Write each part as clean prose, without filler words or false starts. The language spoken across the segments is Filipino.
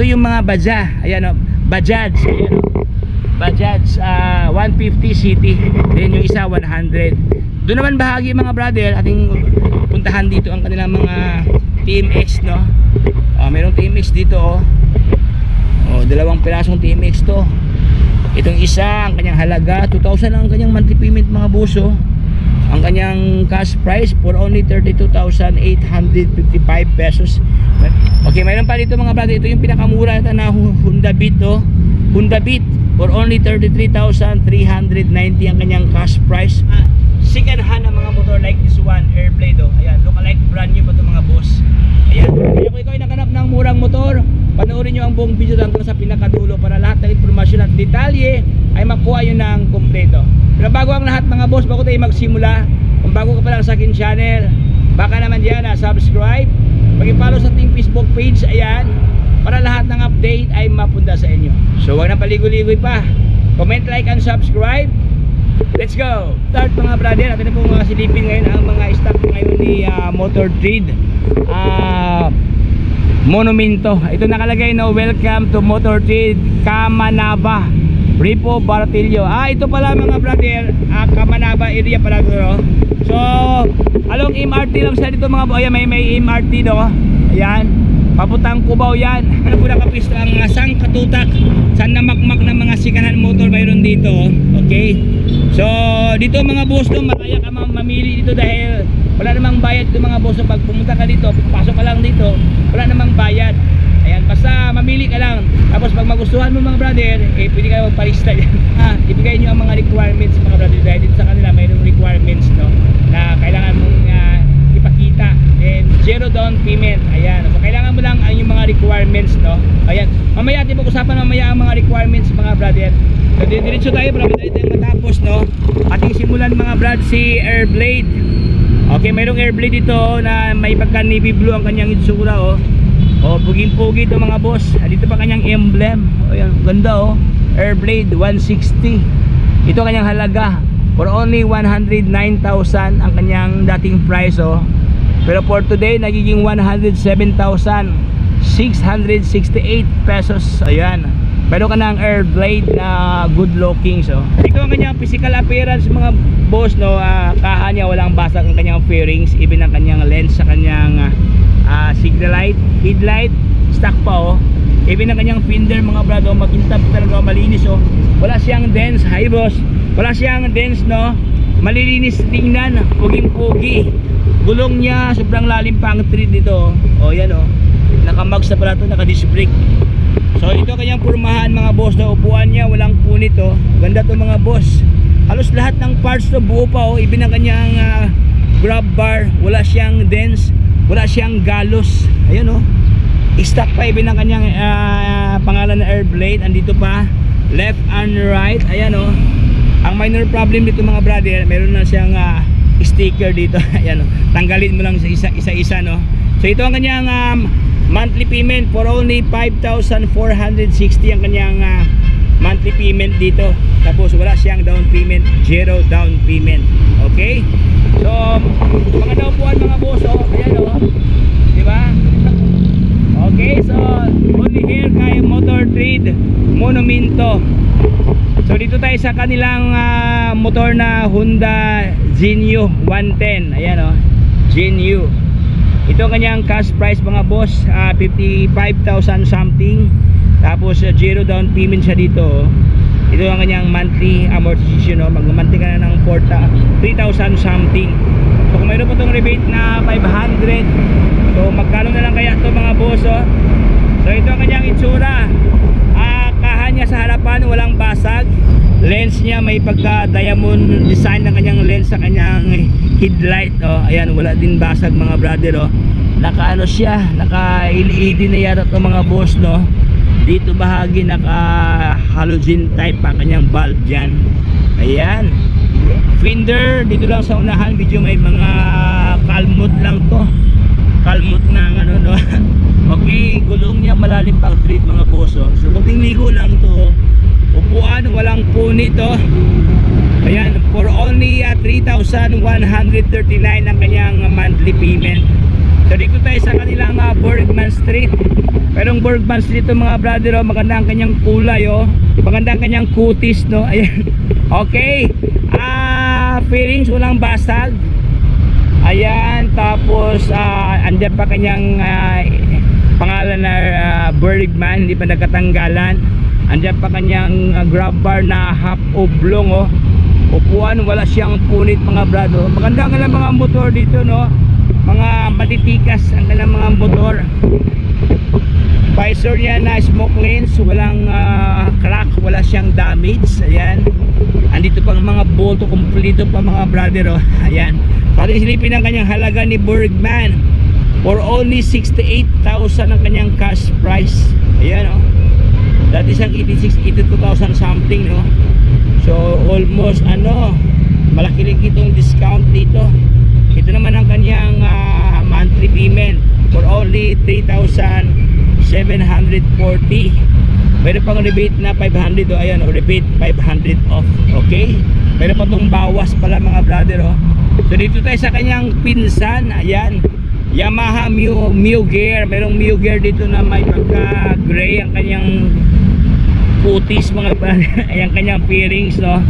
Ito yung mga Bajaj. Ayan o, Bajaj. Ayan o, Bajaj 150 city. Then yung isa 100. Doon naman bahagi mga brother, ating puntahan dito ang kanilang mga TMX, no? Merong TMX dito dalawang pirasong TMX to. Itong isa, ang kanyang halaga 2,000 lang ang kanyang monthly payment mga buso. Ang kanyang cash price for only 32,855 pesos. Okay, mayroon pa dito mga brother. Ito yung pinakamura na Honda Beat Honda Beat for only 33,390 ang kanyang cash price. Second hand na mga motor like this one, Airblade Ayan, look alike brand new pa ito mga boss. Ayan, kaya kung ikaw ay naganap ng murang motor, panoorin nyo ang buong video hanggang sa pinakadulo para lahat ng informasyon at detalye ay makuha yun ng kompleto. Pero bago ang lahat mga boss, bago tayo magsimula, kung bago ka pa lang sa akin channel, baka naman dyan subscribe, mag-follow sa ating Facebook page, ayan, para lahat ng update ay mapunta sa inyo. So wag na paligoy-ligoy pa, comment, like, and subscribe. Let's go! Start mga brother, natin na po mga silipin ngayon ang mga stock ngayon ni Motor Trade Monumento. Ito nakalagay no, welcome to Motor Trade Kamanaba, Ripo, Baratillo. Ito pala mga brother, Kamanaba area pala ito. So, along MRT lang siya dito mga boy. May MRT do. Ayan, papuntang Cubao yan. Ano po nakapista ang sangkatutak sa namakmak ng mga sikanan motor mayroon dito. Okay, so dito mga boss no, malaya ka mamili dito dahil wala namang bayad dito mga boss. Pag pumunta ka dito, pasok ka lang dito, wala namang bayad. Ayan, basta mamili ka lang. Tapos pag magustuhan mo mga brother, pwede kayo magpalista yan. Ibigay nyo ang mga requirements mga brother dahil dito sa kanila mayroong requirements no, na kailangan mong ipakita. Then zero down payment. Ayan, so kailangan mo lang ang yung mga requirements no. Ayan, mamaya atin pag-usapan mamaya ang mga requirements mga brother. So diretso tayo para madali tayong matapos no. Ating simulan mga brad si Airblade. Okay, mayroong Airblade dito na may pagka navy blue ang kanyang itsura puging-pugi ito mga boss. Dito pa kanyang emblem. Ayan, ganda Airblade 160. Ito kanyang halaga for only 109,000 ang kanyang dating price pero for today nagiging 107,668 pesos. Ayan, pero ka ng Airblade na good looking. So ito ang kanyang physical appearance mga boss no. Kaha niya walang basag ang kanyang fairings, even ang kanyang lens sa kanyang signal light, headlight stock pa even ang kanyang fender mga brado, makintab talaga, malinis wala siyang dents. Hi boss, wala siyang dents no, malilinis tingnan, puging-pugi. Gulong niya sobrang lalim pa ang tread dito yan naka-mags na pala ito, naka-disc brake. So ito kanyang purmahan mga boss na upuan niya, walang punit ganda to mga boss. Halos lahat ng parts to buo pa even ang kanyang grab bar, wala siyang dents, wala siyang galos. Ayan stock pa even ang kanyang pangalan na Airblade. Andito pa left and right. Ayan ang minor problem dito mga brother, meron na siyang sticker dito. Ayan tanggalin mo lang sa isa-isa no. So ito ang kanyang monthly payment for only 5,460 ang kanyang monthly payment dito. Tapos wala siyang down payment, zero down payment. Okay, so mga daupuan mga boss ayan diba? Okay, so only here kay Motor Trade Monumento. So dito tayo sa kanilang motor na Honda Genio 110. Ayan Genio. Ito ang kanyang cash price mga boss, 55,000 something. Tapos zero down payment siya dito. Ito ang kanyang monthly amortization magmamanti ka na ng 3,000 something. So kung mayroon po itong rebate na 500, so magkano na lang kaya ito mga boss So ito ang kanyang itsura. Kaha niya sa harapan walang basag. Lens niya may pagka diamond design ng kanyang lens sa kanyang headlight ayan, wala din basag mga brother naka siya, naka LED na yata ito mga boss no. Dito bahagi naka halogen type pa kanyang bulb dyan. Ayan, fender dito lang sa unahan, medyo may mga kalmot lang to, kalmot ng no. Okay, gulong niya malalim pang treat mga boss so kunting ligo lang to. Upuan walang punit ayan, for only 3,139 ang kanyang monthly payment. So dito tayo sa kanilang Bergman Street. Pero ang Bergman Street to mga brother, oh, maganda ang kanyang kulay, oh. Maganda ang kanyang kutis, no. Ayan. Okay. Fairings walang basag. Ayan, tapos andyan pa kanyang pangalan na Bergman, hindi pa nagkatanggalan. Andyan pa kanyang grab bar na half oblong, oh. Upuan, wala siyang punit mga brado. Maganda ang kanilang mga motor dito, no. Mga matitikas ang kanilang mga motor. Visor niya na smoke lens, walang crack, wala siyang damage. Ayan. Andito pang mga bolto kompleto pa mga brother, oh. Ayan. Pati silipin ang kanyang halaga ni Bergman. For only 68,000 ang kanyang cash price. Ayan, oh. Dati siyang 82,000 something, no. So almost malaki rin itong discount dito. Ito naman ang kanyang monthly payment for only 3,740. Meron pang rebate na 500, oh. Ayan, oh, rebate 500 off. Okay, meron pa itong bawas pala mga brother, oh. So dito tayo sa kanyang pinsan. Ayan, Yamaha Mio Gear. Merong Mio Gear dito na may pagka gray ang kanyang putis mga brother. Ayan kanyang fairings, no.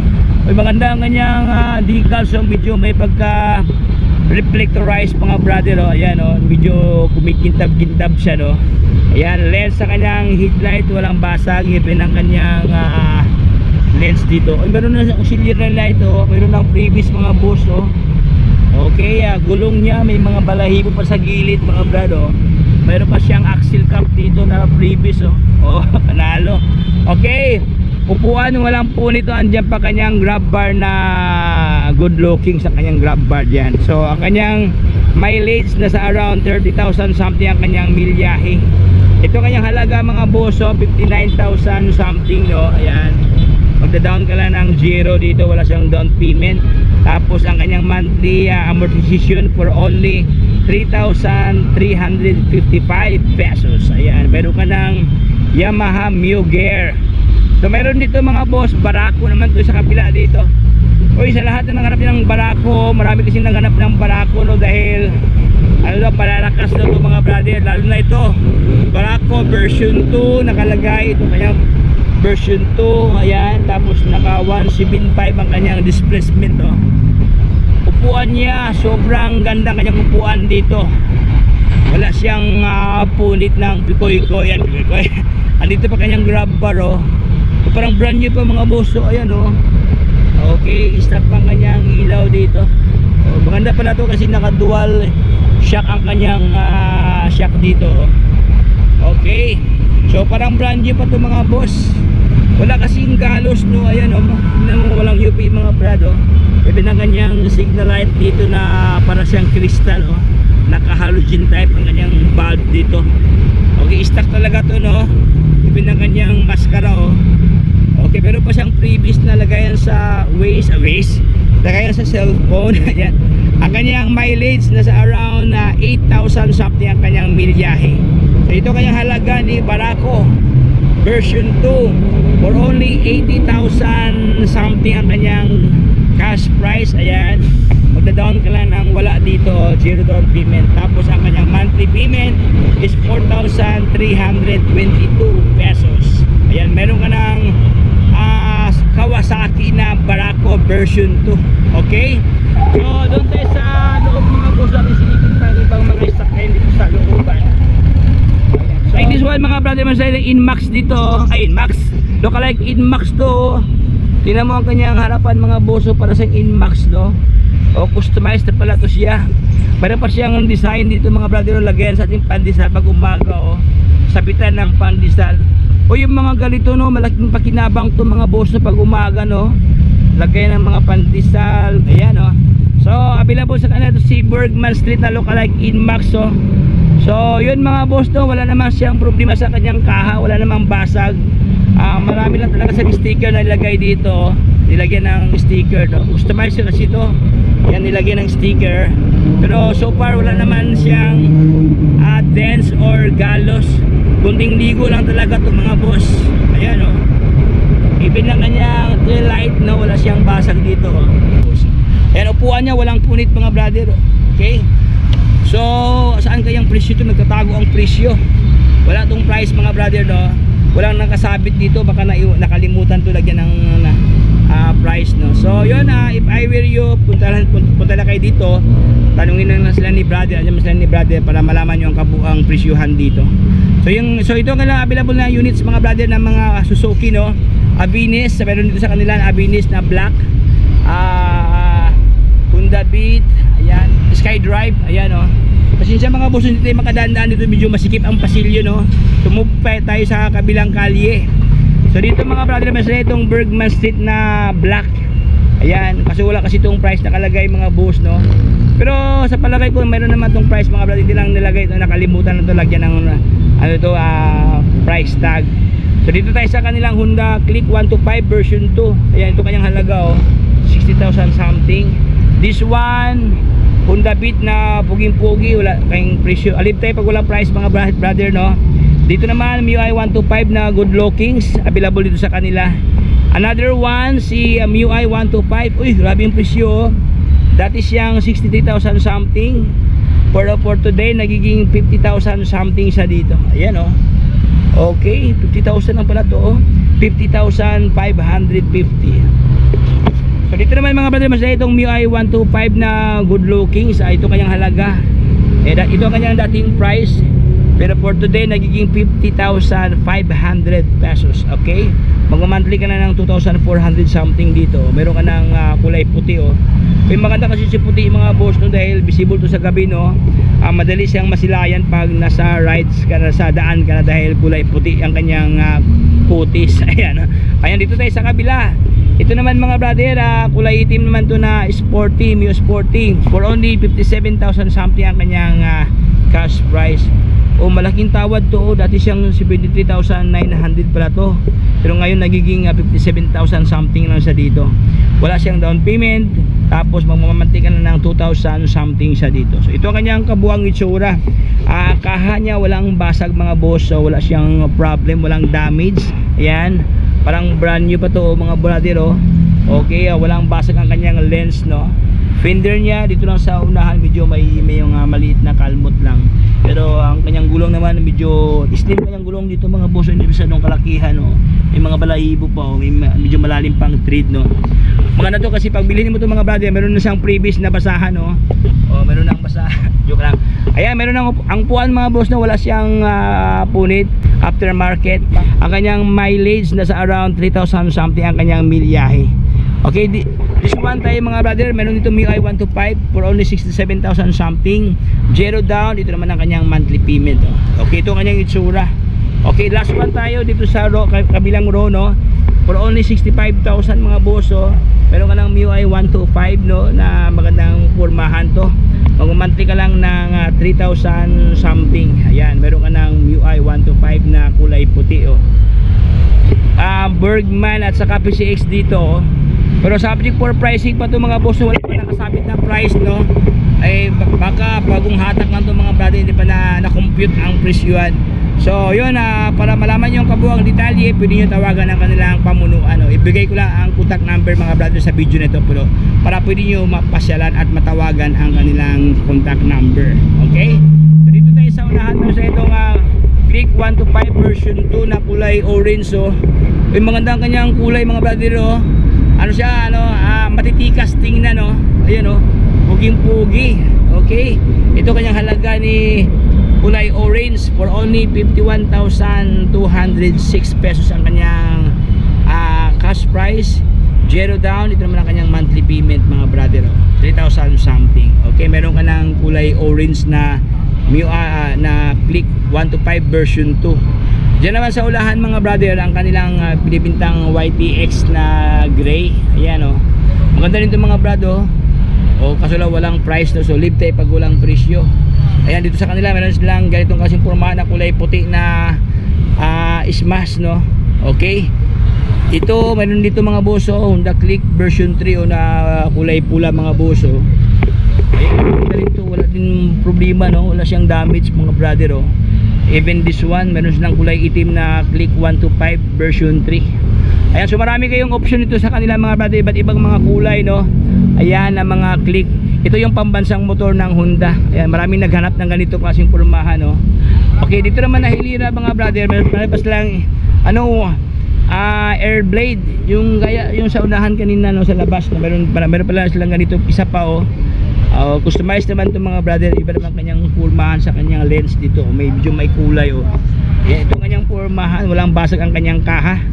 May maganda ang kanyang decals, so medyo may pagka reflectorized mga brother, oh. Ayan, oh, medyo kumikintab-kintab siya, no. Ayan, lens sa kanyang headlight, walang basag. Even ang kanyang lens dito. Ay, meron na auxiliary light, oh. Meron ng previous mga boss, oh. Okay, gulong niya may mga balahibo pa sa gilid mga brother, oh. Meron pa siyang axle cap dito na previous, oh. Oh, panalo. Okay, upuan walang punit, oh. Andyan pa kanyang grab bar na good looking sa kanyang grab bar dyan. So ang kanyang mileage na sa around 30,000 something ang kanyang milyahe. Ito kanyang halaga mga boss, oh, 59,000 something, no. Ayan, magda-down ka lang ng 0 dito, wala siyang down payment. Tapos ang kanyang monthly amortization for only 3,355 pesos. Ayan, meron ka ng Yamaha Mio Gear. So meron dito mga boss, barako naman to sa kapila dito. Uy, sa lahat na nanganap ng barako, marami kasi nanganap ng barako, no, dahil palalakas na to mga brother. Lalo na ito, barako version 2 nakalagay. Ito kanyang version 2. Ayan, tapos naka 175 ang kanyang displacement, oh. Upuan niya, sobrang ganda kanyang upuan dito. Wala siyang punit ng pikoy-koy. Ayan, pikoy-koy. Andito pa kanyang grab bar, oh. Parang brand new pa mga boss, oh. Ayan, oh. Okay, start pa kanyang ilaw dito. Oh, maganda pala to kasi naka dual shock ang kanyang shock dito, oh. Okay, so parang brand new pa to mga boss. Wala kasing galos, no. Ayan, oh, walang UP mga brado. Even ang kanyang signal light dito na para siyang crystal, oh. Naka halogen type ang kanyang bulb dito. Okay, stock talaga to, no. Even ang kanyang mascara, oh. Okay, pero pa siyang previous na lagayan sa waist, lagayan sa cellphone. Ayan. Ang kanyang mileage nasa around 8,000 something ang kanyang milyahe. So ito kanyang halaga ni Barako version 2 for only 80,000 something ang kanyang cash price. Ayan, magda-down ka lang ng wala dito, 0 down payment. Tapos ang kanyang monthly payment is 4,322 pesos. Ayan, meron ka ng Kawasaki na Barako version 2. Okay, so doon tayo sa loob mga boss natin, silipin pa yung ibang mga stock na dito sa looban. So, like this one mga brother, masaya ng Inmax dito. Ay, Inmax, lookalike Inmax to. Tingnan mo ang kanyang harapan mga boso, para sa Inmax, no. O customized na pala to siya. Meron pa siyang design dito mga brother, lagyan sa ating pandesal pag umaga, o sabitan ng pandesal. O yung mga ganito, no, malaking pakinabang to mga boso pag umaga, no. Lagyan ng mga pandesal. Ayan, no. So available sa kanila to si Bergman Street na lookalike Inmax, oh. So yun mga boss, no, wala namang siyang problema sa kanyang kaha, wala namang basag. Marami lang talaga sa sticker na nilagay dito, nilagyan ng sticker, no. Customize kasi ito, yan, nilagyan ng sticker. Pero so far wala naman siyang dents or galos, kunting ligo lang talaga itong mga boss. Ayan, oh. Even na kanyang tail light, no, wala siyang basag dito, oh. Ayan, upuan niya walang punit mga brother, okay. So saan kayang presyo ito? Nagtatago ang presyo. Wala tong price mga brother, no? Walang nakasabit dito, baka nakalimutan to lagyan ng price, no? So yun, if I were you, punta na kayo dito, tanungin na sila ni brother, para malaman nyo ang kabuang presyuhan dito. So ito nga lang available na units mga brother ng mga Suzuki, no? Avinis, meron dito sa kanila Avinis na black, Honda Beat, ayan, SkyDrive, ayan, no? Pasensya mga boss, hindi tayo makadaan-daan dito, medyo masikip ang pasilyo, no? Tumupay tayo sa kabilang kalye. So dito mga brother, mas itong Bergman Street na black, ayan, kasi wala kasi itong price nakalagay mga boss, no? Pero sa palagay ko meron naman itong price mga brother, hindi lang nilagay ito, nakalimutan na ito lagyan ng ano to, price tag. So dito tayo sa kanilang Honda Click 125 version 2, ayan, ito kanyang halaga, 60,000 something. This one Honda Beat na puging-pugi, wala kayong presyo. Alip tayo pag walang price mga brother, no? Dito naman MIUI 125 na good lookings, available dito sa kanila. Another one, si MIUI 125. Uy, grabe yung presyo. Dati siyang 63,000 something. For today, nagiging 50,000 something sa dito. Ayan, oh. Okay, 50,000 ang pala to, oh. 50,550. So dito naman mga brother, mas itong MIUI 125 na good looking, ito kanyang halaga. Ito ang kanyang dating price, pero for today nagiging 50,500 pesos. Okay, magma-monthly ka na ng 2,400 something dito. Meron ka ng kulay puti, oh. May maganda kasi si puti mga boss, no, dahil visible to sa gabi, no. Madali siyang masilayan pag nasa rides ka na, sa daan ka na, dahil kulay puti ang kanyang kutis. Ayan, ayan, dito tayo sa kabila. Ito naman mga brother, kulay itim naman to na Sporty, Mio Sporty, for only 57,000 something ang kanyang cash price. Malaking tawad to, dati siyang 73,900 pala to, pero ngayon nagiging 57,000 something lang sa dito. Wala siyang down payment, tapos magmamamantik ka na ng 2,000 something sa dito. So ito ang kanyang kabuang itsura. Kaha niya walang basag mga boss, so wala siyang problem, walang damage. Ayan, parang brand new pa to mga brother, oh. Okay, walang basag ang kanyang lens, no. Fender niya dito lang sa unahan, medyo may yung maliit na kalmot lang, pero ang kanyang gulong naman medyo slim kanyang gulong dito mga boss, hindi masyadong kalakihan, no. May mga balahibo pa, oh. May medyo malalim pang tread, no. Mga na to kasi pag bilhin mo to mga brother, meron na siyang previous na basahan, no. Meron nang basahan. Joke lang. Ayan, meron nang ang puan mga boss, na wala siyang punit, aftermarket. Ang kanyang mileage nasa around 3,000 something ang kanyang milyahe. Okay, this one tayo mga brother, meron dito MIUI 125 for only 67,000 something. Zero down, dito naman ang kanyang monthly payment, oh. Okay, ito ang kanyang itsura. Okay, last one tayo dito sa kabilang row, no, for only 65,000 mga boss, oh. Meron ka ng MIUI 125, no, na magandang pormahan to. Mag-monthly ka lang ng 3,000 something. Ayan, meron ka ng MIUI 125 na kulay puti, oh. Bergman at saka PCX dito, oh. Pero subject for pricing pa to mga boss, wala pa nakasabit na price, no. Ay baka bagong hatak lang to mga brother, hindi pa na-compute ang presyuhan. So yun, para malaman yung kabuang detalye, pwede nyo tawagan ang kanilang pamunuan, no. Ibigay ko lang ang contact number mga brother sa video nito, pero para pwede nyo mapasyalan at matawagan ang kanilang contact number. Okay, so dito tayo sa unahan, no, sa itong Click 125 version 2 na kulay orange, oh. Yung magandang kanyang kulay mga brother, oh. Ano siya, matitikas tingnan, no. Ayun, oh, puging-pugi. Okay, ito kanyang halaga ni kulay orange for only 51,206 pesos ang kanyang cash price. Zero down, ito naman ang kanyang monthly payment mga brother, oh. 3,000 something. Okay, meron ka ng kulay orange na na Click 125 version 2. Diyan naman sa ulahan mga brother, ang kanilang pinibintang YTX na gray. Ayan, oh. Maganda rin ito mga brado, oh. Kaso lang walang price, no? So live tayo pag walang presyo. Ayan, dito sa kanila meron silang ganitong kasing pormahan na kulay puti na smash, no. Okay, ito meron dito mga boss, oh, Honda Click version 3, oh, na kulay pula mga boss, oh. Ayan, ito wala din problema, no. Wala siyang damage mga brother, oh. Even this one, meron silang kulay itim na Click 125 version 3. Ayan, so marami kayong option ito sa kanila mga brother, iba't ibang mga kulay, no. Ayan, na mga Click. Ito yung pambansang motor ng Honda. Ayan, maraming naghanap ng ganito klaseng pormahan, no? Okay, dito naman nahilira mga brother, meron lang air blade, yung gaya yung sa unahan kanina, no, sa labas, no? meron pala silang ganito, isa pa, oh. Customized naman itong mga brother, iba naman kanyang pormahan sa kanyang lens dito, medyo may kulay, oh. Ayan, itong kanyang pormahan, walang basag ang kanyang kaha.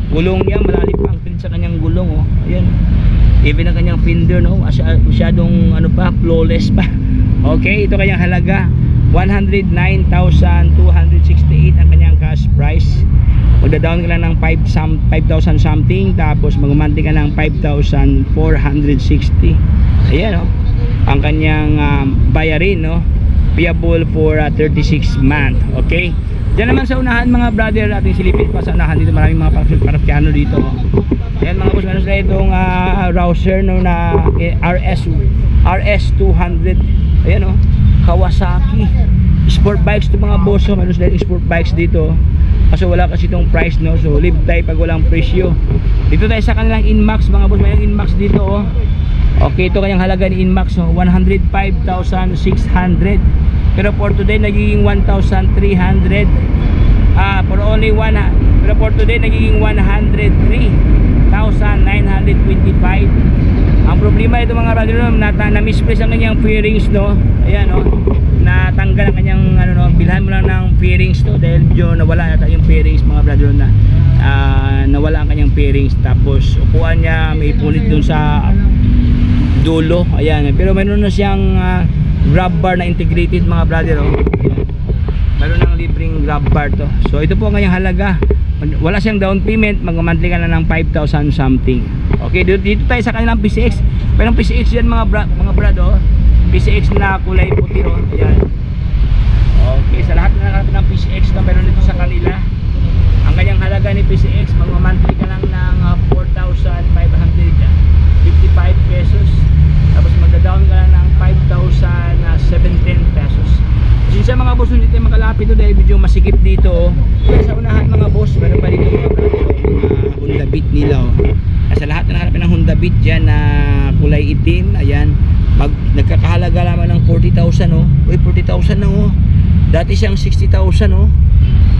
Gulong niya, malalim pa ang thread sa kanyang gulong, oh. Ayan, even ang kanyang fender, no, masyadong ano pa, flawless pa. Okay, ito kanyang halaga 109,268 ang kanyang cash price. Magda-down ka lang ng 5,000 something, tapos magmamanti ka ng 5,460. Ayan, oh, ang kanyang bayarin, no, payable for 36 month. Okay, diyan naman sa unahan mga brother, ating silipin pa sa unahan dito, maraming mga parapiano dito, oh. Ayan mga boss, meron sila itong Rouser, no, na RS200. Ayan, oh, Kawasaki sport bikes to mga boss, oh. Meron sila yung sport bikes dito, kaso wala kasi itong price, no, so live tayo pag walang presyo. Dito tayo sa kanilang Inmax mga boss, may Inmax dito, oh. Okay, ito kanyang halaga ni Inmax, oh, 105,600, pero for today nagiging 1,300. For only one, pero for today nagiging 103,925. Ang problema ito mga brother, no, na-misplace ang kanyang fairings, no. Ayan, no, natanggal ang kanyang ano, no, bilhan mo lang ng fairings to dahil medyo nawala yata yung fairings mga brother, na nawala ang kanyang fairings, tapos upuan niya may punit dun sa dulo. Ayan, pero mayroon na siyang grab bar na integrated mga brother, oh. Mayroon ng libreng grab bar to. So ito po ang kanyang halaga, wala siyang down payment, mag-monthly ka na ng 5,000 something. Okay, dito tayo sa kanilang PCX. Pero PCX yan mga brad, oh. PCX na kulay puti, oh. Ayan. Okay, sa lahat na ng PCX na meron dito sa kanila, ang kanyang halaga ni PCX, mag-monthly ka lang ng 4,555 pesos. Tapos magda-down ka lang ng 5,710 pesos. Kasi sa mga boss, hindi tayo makalapit to dahil medyo masikip dito, oh. Sa unahan mga boss, meron pa dito mga Honda Beat nila, oh. Sa lahat na nahanapin ng Honda Beat dyan na kulay itim, ayan, nagkakahalaga lamang ng 40,000, oh. Uy, 40,000 na, oh. Dati siyang 60,000, oh.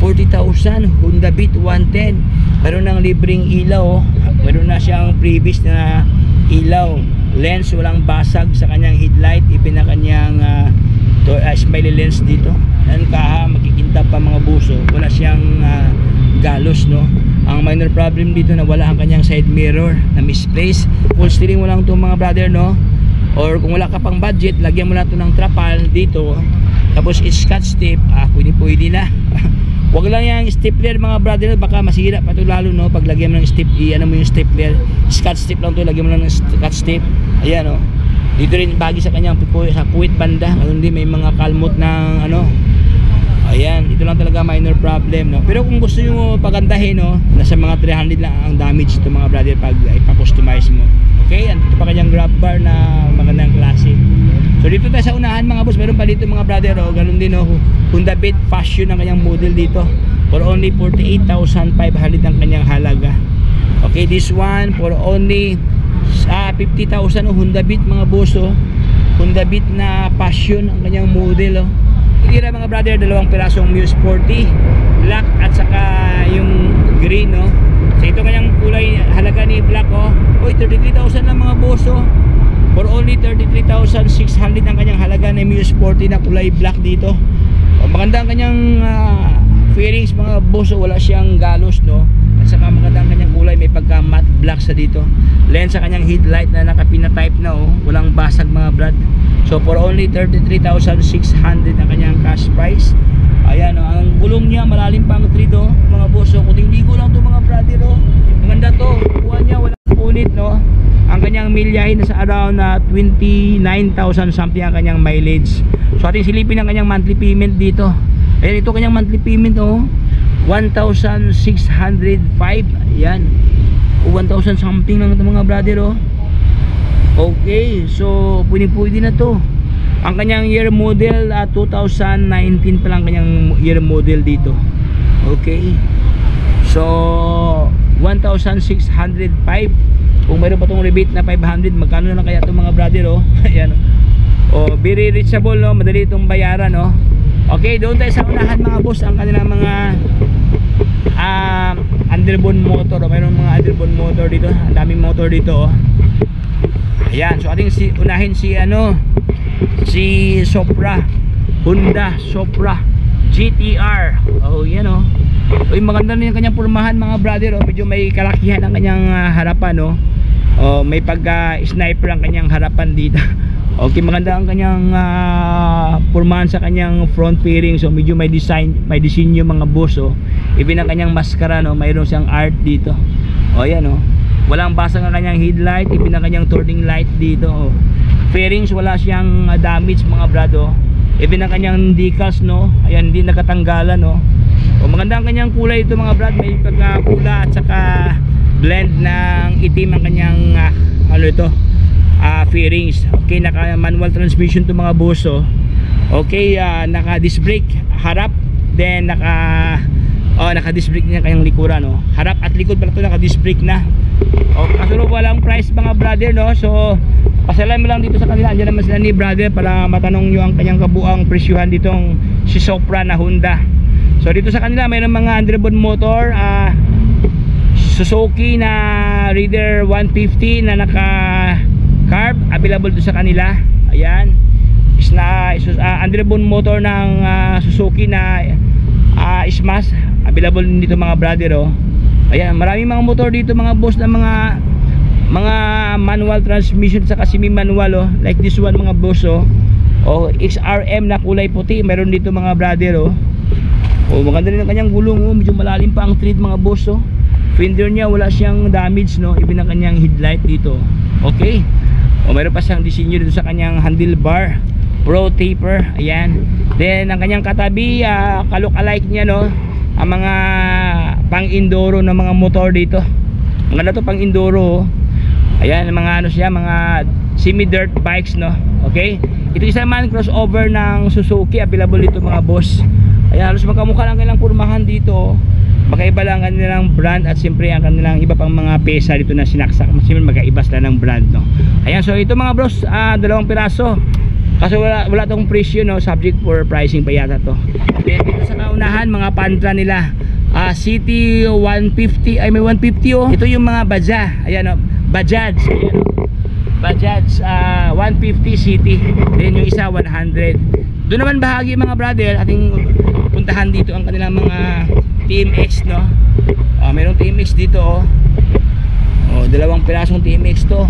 40,000, Honda Beat 110. Meron ng libreng ilaw, oh. Meron na siyang previous na ilaw, lens, walang basag sa kanyang headlight, even na kanyang smiley lens dito. Yan kaha, makikintab pa mga buso, wala siyang galos, no. Ang minor problem dito na wala ang kanyang side mirror na misplaced. Full steering mo lang ito mga brother, no, or kung wala ka pang budget, lagyan mo lang ito ng trapal dito, tapos scotch tape, pwede na. Wag lang yung stapler mga brother, baka masira pa ito lalo, no, pag lagyan mo ng ano mo yung stapler, scotch tape lang ito, lagyan mo lang ng scotch tape. Ayan, oh. Dito rin bagi sa kanyang sa puwit banda, ngayon din may mga kalmot ng ano. Ayan, ito lang talaga minor problem, no. Pero kung gusto nyo pagandahin, no, nasa mga 300 lang ang damage ito mga brother pag ipa-customize mo. Okay, ito pa kanyang grab bar na magandang klase. So dito tayo sa unahan mga boss, meron pa dito mga brother, oh, ganun din, oh, Honda Beat Passion ang kanyang model dito. For only 48,500 ang kanyang halaga. Okay, this one for only 50,000, oh, Honda Beat mga boss, oh. Honda Beat na Passion ang kanyang model, oh. Tira mga brother, dalawang pirasong Muse 40 black at saka yung green, no. So ito kanyang kulay, halaga ni black, oh. Oy, 33,000 lang mga boss, oh. For only 33,600 ang kanyang halaga na Muse 40 na kulay black dito. O, maganda ang kanyang fairings mga boss, oh. Wala siyang galos, no. At saka maganda ang kanyang kulay, may pagka matte black sa dito. Lens sa kanyang headlight na nakapina-type na, oh. Walang basag mga brad. So for only 33,600 ang kanyang cash price. Ayan, oh, ang gulong niya malalim pang thread, oh, mga boss, oh. Kuting ligo lang to mga brother, oh. Maganda to, kuha niya, walang punit, no. Ang kanyang milyahin na sa around 29,000 something ang kanyang mileage. So ating silipin ang kanyang monthly payment dito. Ayan, ito kanyang monthly payment, oh, 1,605. Ayan, 1,000 something lang ito mga brother, oh. Okay, so pwede na to. Ang kanyang year model 2019 pa lang kanyang year model dito. Okay, so 1,605 Kung mayroon pa tong rebate na 500, magkano na lang kaya itong mga brother, oh. Ayan, oh. Oh, very reachable, no? Madali itong bayaran, no? Okay, doon tayo sa unahan mga boss, ang kanilang mga underbone motor, oh. Mayroon mga underbone motor dito, ang daming motor dito, oh. Ayan, so ating unahin si Supra, Honda Supra GTR. Oh, yan, oh. Uy, maganda rin yung kanyang pormahan mga brother, oh. Medyo may kalakihan ang kanyang harapan, oh. Oh, may pagka-sniper ang kanyang harapan dito. Okay, maganda ang kanyang pormahan sa kanyang front fairing. So medyo may disenyo mga boss, oh. Even ang kanyang maskara, no, mayroon siyang art dito. Oh, yan, oh. Walang basag ang kanyang headlight, even ang kanyang turning light dito, oh. Fairings wala siyang damage mga brado. Even ang kanyang decals, no. Ayan, hindi nakatanggalan, no. Oh, maganda ang kanyang kulay ito mga brad, may pagka-pula at saka blend ng itim ang kanyang fairings. Okay, naka manual transmission to mga boss, oh. Okay, naka disc brake harap, then naka disc brake niya kanyang likuran, no. Harap at likod pala to naka disc brake na. Okay, kasunod walang price mga brother, no. So pasalam mo lang dito sa kanila, andyan naman sila ni brother para matanong nyo ang kanyang kabuang presyuhan ditong si Supra na Honda. So dito sa kanila mayroong mga underbone motor, Suzuki na Raider 150 na naka carb, available doon sa kanila. Ayan, is na underbone motor ng Suzuki na Smash, available din dito mga brother, oh. Ayan, maraming mga motor dito mga boss na mga manual transmission sa semi manual, oh. Like this one mga boss, oh. Oh, XRM na kulay puti, meron dito mga brother, oh. Oh, maganda rin ang kanyang gulong, oh. Medyo malalim pa ang tread mga boss, oh. Fender niya wala siyang damage, no, even ang kanyang headlight dito. Okay, o mayroon pa siyang disenyo dito sa kanyang handlebar, pro taper. Ayan, then ang kanyang katabi, kalook-alike niya, no, ang mga pang enduro na mga motor dito. Maganda to pang enduro, oh. Ayan, mga siya, mga semi dirt bikes, no. Okay, ito isa man crossover ng Suzuki, available dito mga boss. Ayan, halos magkamukha lang kanilang pormahan dito, oh. Magkaiba lang ang kanilang brand at siyempre ang kanilang iba pang mga pesa dito na sinaksak. Siyempre magkaiba sila ng brand, no. Ayan, so ito mga bros, 2 piraso. Kasi wala tong presyo, no, subject for pricing pa yata to. Then dito sa kaunahan mga Pantra nila, City 150, ay may 150, oh. Ito yung mga Bajaj, ayan, oh, Bajaj, ayan, oh. Bajaj 150 City. Then yung isa 100. Doon naman bahagi mga brother, ating puntahan dito ang kanilang mga TMX, no. Mayroong TMX dito, oh. Oh, 2 pirasong TMX to.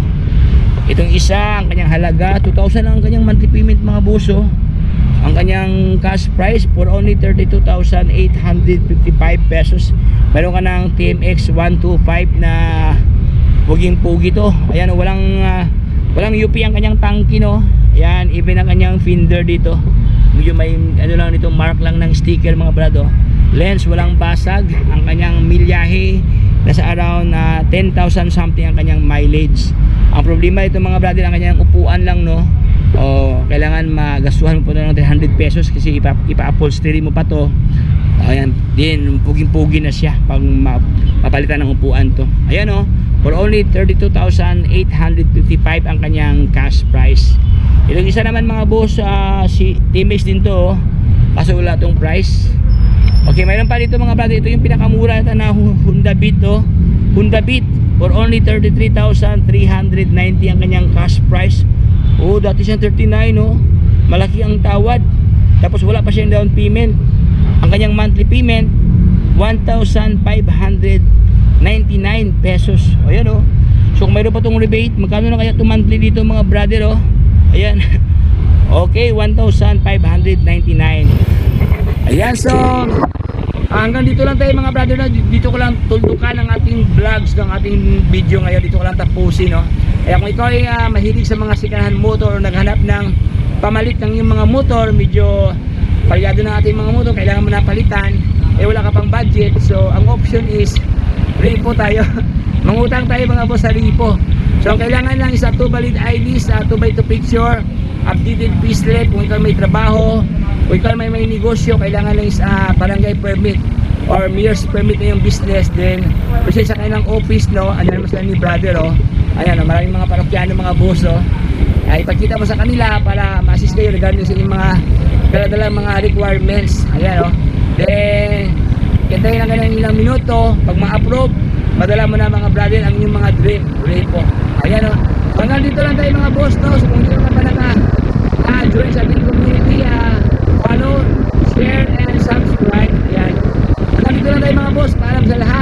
Itong isa, ang kanyang halaga 2,000 lang ang kanyang monthly payment mga boss, oh. Ang kanyang cash price for only 32,855 pesos. Meron ka ng TMX 125 na puging-pugi to. Ayan, oh, walang UP ang kanyang tangki, no. Ayan, even ang kanyang fender dito. Medyo may lang nito, mark lang ng sticker mga brado. Lens walang basag, ang kanyang milyahe nasa around 10,000 something ang kanyang mileage. Ang problema ito mga brother, ang kanyang upuan lang, no. O kailangan magastuhan mo po ng 300 pesos kasi ipa-upholstery mo pa to. Ayan, din puging-pugi na siya pag mapalitan ng upuan to. Ayan, oh, for only 32,855 ang kanyang cash price. Itong isa naman mga boss, si TMX din to, oh. Kaso wala tong price. Okay, mayroon pa dito mga brother. Ito yung pinakamura na Honda Beat, oh. Honda Beat for only 33,390 ang kanyang cash price. Oh, dati siyang 39, oh. Malaki ang tawad. Tapos wala pa siyang down payment. Ang kanyang monthly payment 1,599 pesos. O yan, oh. So kung mayroon pa tong rebate, magkano na kaya itong monthly dito mga brother, oh. Ayan. Okay, 1,599. Ayan, so hanggang dito lang tayo mga brother, na dito ko lang tuldukan ang ating vlogs, ng ating video ngayon. Dito ko lang tapusin, no. Kaya kung ikaw ay mahilig sa mga second-hand motor o naghanap ng pamalit ng yung mga motor, medyo palyado ng ating mga motor, kailangan mo na palitan, wala ka pang budget, so ang option is repo tayo. Mangutang tayo mga boss sa repo. So ang kailangan lang is 2 valid IDs, 2x2 picture, updated payslip. Kung ikaw may trabaho, kung ikaw may negosyo, kailangan lang is barangay permit or mayor's permit na yung business. Then present sa kanilang office, no. Ano naman sila ni brother, oh. Ayan, oh, maraming mga parokyano, mga boss, oh. Ay, ipagkita mo sa kanila para ma-assist kayo regarding sa inyong mga dala-dalang mga requirements. Ayan, oh. Then, kintayin lang kayo ng ilang minuto. Pag ma-approve, madala mo na mga brother ang inyong mga dream. Ulit po. Ayan, oh. Hanggang dito lang tayo mga boss, no? So, kung hindi ka pa join sa ating community, follow, share, and subscribe. Ayan. Hanggang dito lang tayo mga boss. Paalam sa lahat.